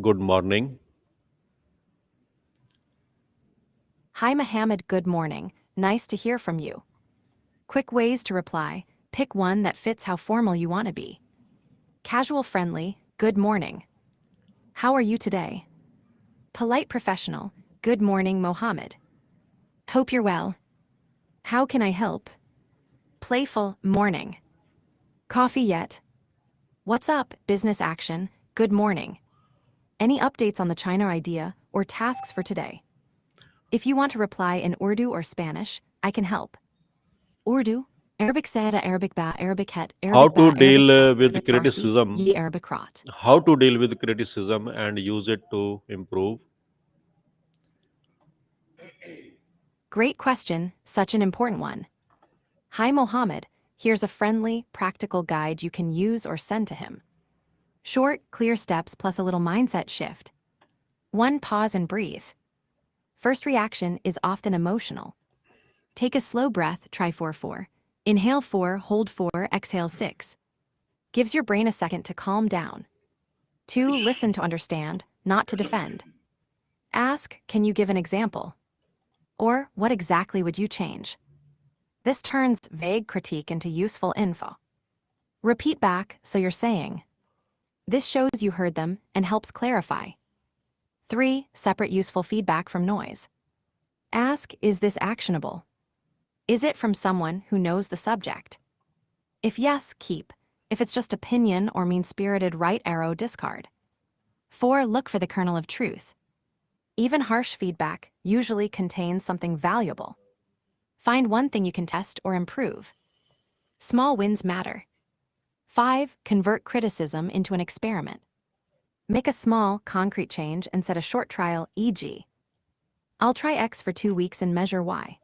Good morning. Hi, Mohammed, good morning. Nice to hear from you. Quick ways to reply. Pick one that fits how formal you want to be. Casual friendly, good morning. How are you today? Polite professional, good morning, Mohammed. Hope you're well. How can I help? Playful, morning. Coffee yet? What's up, business action, good morning. Any updates on the China idea or tasks for today? If you want to reply in Urdu or Spanish, I can help. Urdu, Arabic Sada, Arabic Ba, Arabic Het, How Arabic to Ba, deal Arabic Tat, with Arabic Farsi, criticism? Ye Arabic Rot. How to deal with criticism and use it to improve? Great question, such an important one. Hi Mohammed, here's a friendly, practical guide you can use or send to him. Short, clear steps plus a little mindset shift. 1. Pause and breathe. First reaction is often emotional. Take a slow breath, try 4-4. Inhale 4, hold 4, exhale 6. Gives your brain a second to calm down. 2. Listen to understand, not to defend. Ask, can you give an example? Or, what exactly would you change? This turns vague critique into useful info. Repeat back, so you're saying. This shows you heard them and helps clarify. 3. Separate useful feedback from noise. Ask, is this actionable? Is it from someone who knows the subject? If yes, keep. If it's just opinion or mean-spirited right arrow, discard. 4. Look for the kernel of truth. Even harsh feedback usually contains something valuable. Find one thing you can test or improve. Small wins matter. 5. Convert criticism into an experiment. Make a small, concrete change and set a short trial, e.g., I'll try X for 2 weeks and measure Y.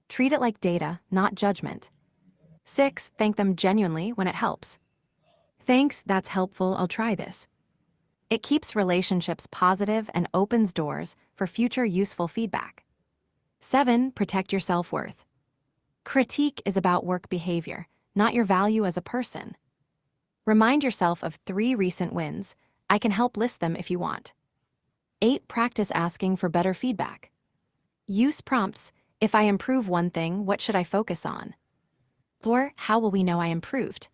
Treat it like data, not judgment. 6. Thank them genuinely when it helps. Thanks, that's helpful, I'll try this. It keeps relationships positive and opens doors for future useful feedback. 7. Protect your self-worth. Critique is about work behavior, not your value as a person. Remind yourself of 3 recent wins. I can help list them if you want. 8. Practice asking for better feedback. Use prompts. If I improve one thing, what should I focus on? Or, how will we know I improved?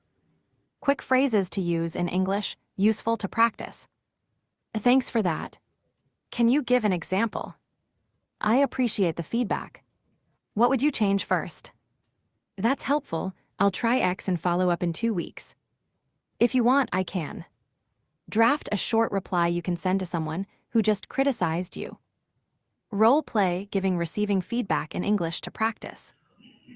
Quick phrases to use in English, useful to practice. Thanks for that. Can you give an example? I appreciate the feedback. What would you change first? That's helpful. I'll try X and follow up in 2 weeks. If you want, I can. Draft a short reply you can send to someone who just criticized you. Role play giving receiving feedback in English to practice.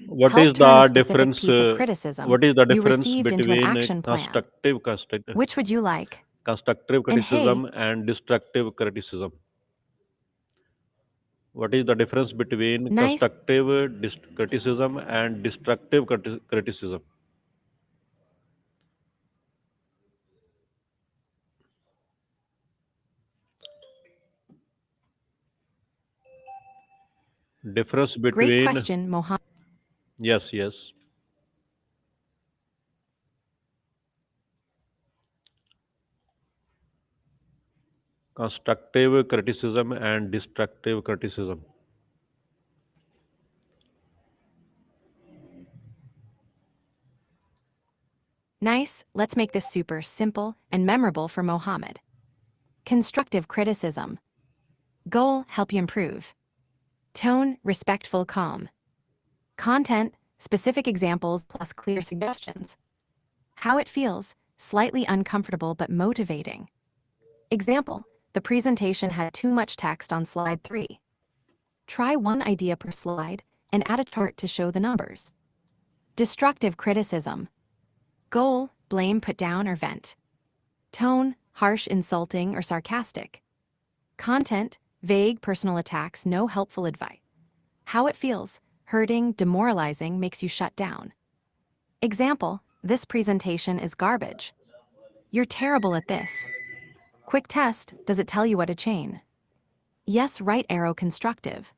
What Help is turn a the specific difference? piece of criticism What is the you difference received into an between action plan. constructive, Which would you like? constructive And hey, criticism and destructive criticism? What is the difference between nice. constructive criticism and destructive criticism? Difference Great between question, Mohammed. yes, yes. Constructive criticism and destructive criticism. Nice, let's make this super simple and memorable for Mohammed. Constructive criticism. Goal, help you improve. Tone, respectful, calm. Content, specific examples plus clear suggestions. How it feels, slightly uncomfortable but motivating. Example, the presentation had too much text on slide 3. Try one idea per slide and add a chart to show the numbers. Destructive criticism. Goal, blame, put down, or vent. Tone, harsh, insulting, or sarcastic. Content, vague, personal attacks, no helpful advice. How it feels, hurting, demoralizing, makes you shut down. Example, this presentation is garbage. You're terrible at this. Quick test, does it tell you what to change? Yes, right arrow, constructive.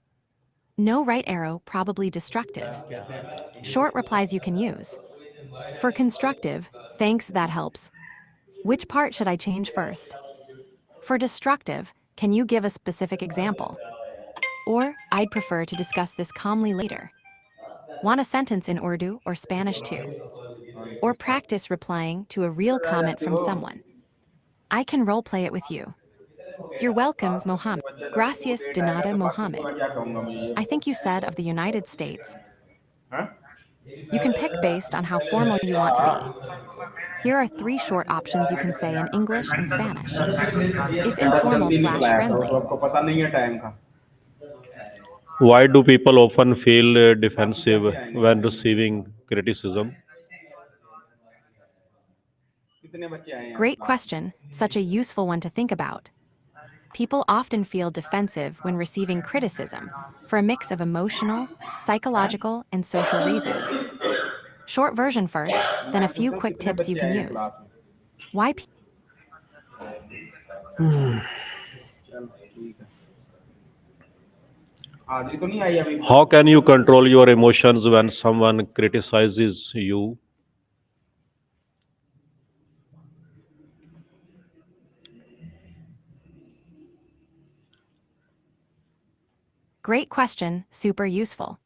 No, right arrow, probably destructive. Short replies you can use. For constructive, thanks, that helps. Which part should I change first? For destructive, can you give a specific example? Or, I'd prefer to discuss this calmly later. Want a sentence in Urdu or Spanish too? Or practice replying to a real comment from someone. I can role play it with you. You're welcome, Mohammed. Gracias de nada, Mohammed. I think you said of the United States. You can pick based on how formal you want to be. Here are 3 short options you can say in English and Spanish. If informal slash friendly, Why do people often feel defensive when receiving criticism? great question, such a useful one to think about. People often feel defensive when receiving criticism for a mix of emotional, psychological, and social reasons. Short version first, then a few quick tips you can use. Why How can you control your emotions when someone criticizes you? Great question, super useful.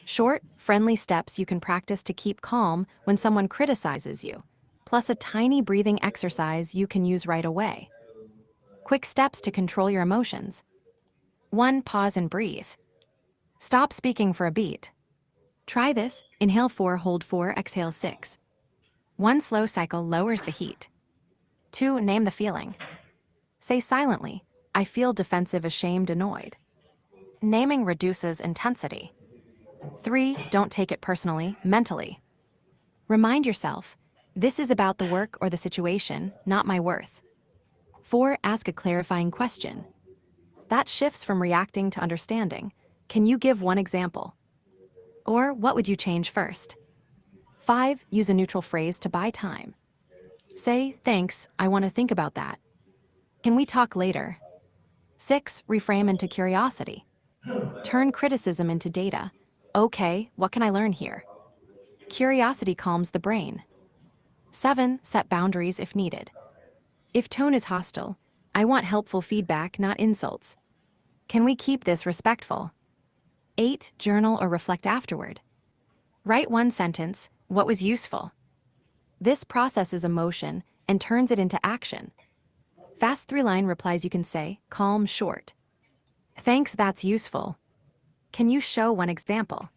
Short, friendly steps you can practice to keep calm when someone criticizes you, plus a tiny breathing exercise you can use right away. Quick steps to control your emotions. 1. Pause and breathe. Stop speaking for a beat. Try this, inhale 4, hold 4, exhale 6. One slow cycle lowers the heat. 2. Name the feeling. Say silently, I feel defensive, ashamed, annoyed. Naming reduces intensity. 3. Don't take it personally, mentally. Remind yourself, this is about the work or the situation, not my worth. 4. Ask a clarifying question. That shifts from reacting to understanding. Can you give one example? Or what would you change first? 5. Use a neutral phrase to buy time. Say, thanks, I want to think about that. Can we talk later? 6. Reframe into curiosity. Turn criticism into data. Okay, what can I learn here? Curiosity calms the brain. 7. Set boundaries if needed. If tone is hostile, I want helpful feedback, not insults. Can we keep this respectful? 8. Journal or reflect afterward. Write one sentence, what was useful? This processes emotion and turns it into action. Fast 3-line replies you can say, calm, short. Thanks, that's useful. Can you show one example?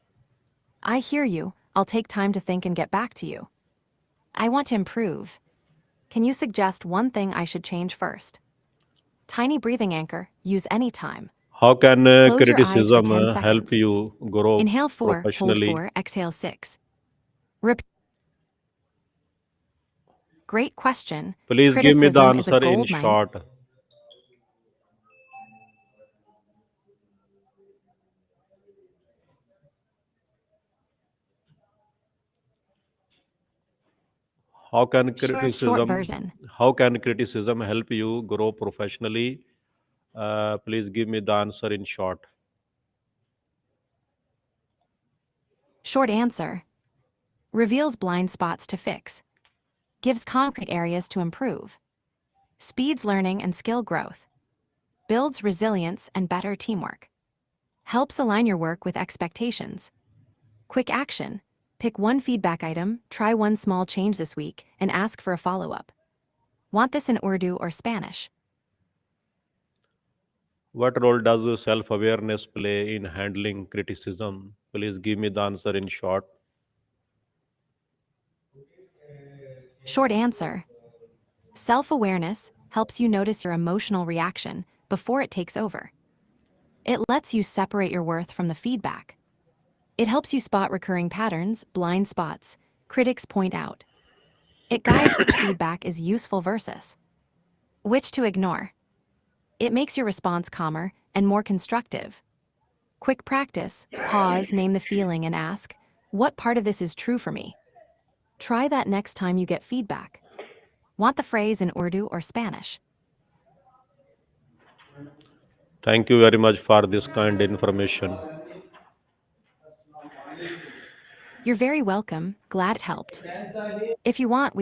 I hear you, I'll take time to think and get back to you. I want to improve. Can you suggest one thing I should change first? Tiny breathing anchor, use anytime. How can Close your eyes for criticism 10 help seconds. you grow Inhale 4, hold professionally? 4, exhale 6. Repeat. Great question. Please give me the Criticism is a answer in gold mine. short. How can Short criticism version. how can criticism help you grow professionally? Please give me the answer in short. Short answer. Reveals blind spots to fix. Gives concrete areas to improve. Speeds learning and skill growth. Builds resilience and better teamwork. Helps align your work with expectations. Quick action. Pick one feedback item, try one small change this week, and ask for a follow-up. Want this in Urdu or Spanish? What role does self-awareness play in handling criticism? Please give me the answer in short. Short answer. Self-awareness helps you notice your emotional reaction before it takes over. It lets you separate your worth from the feedback. It helps you spot recurring patterns, blind spots, critics point out. It guides which feedback is useful versus which to ignore. It makes your response calmer and more constructive. Quick practice, pause, name the feeling, and ask, what part of this is true for me? Try that next time you get feedback. Want the phrase in Urdu or Spanish? Thank you very much for this kind information. You're very welcome, glad it helped. If you want, we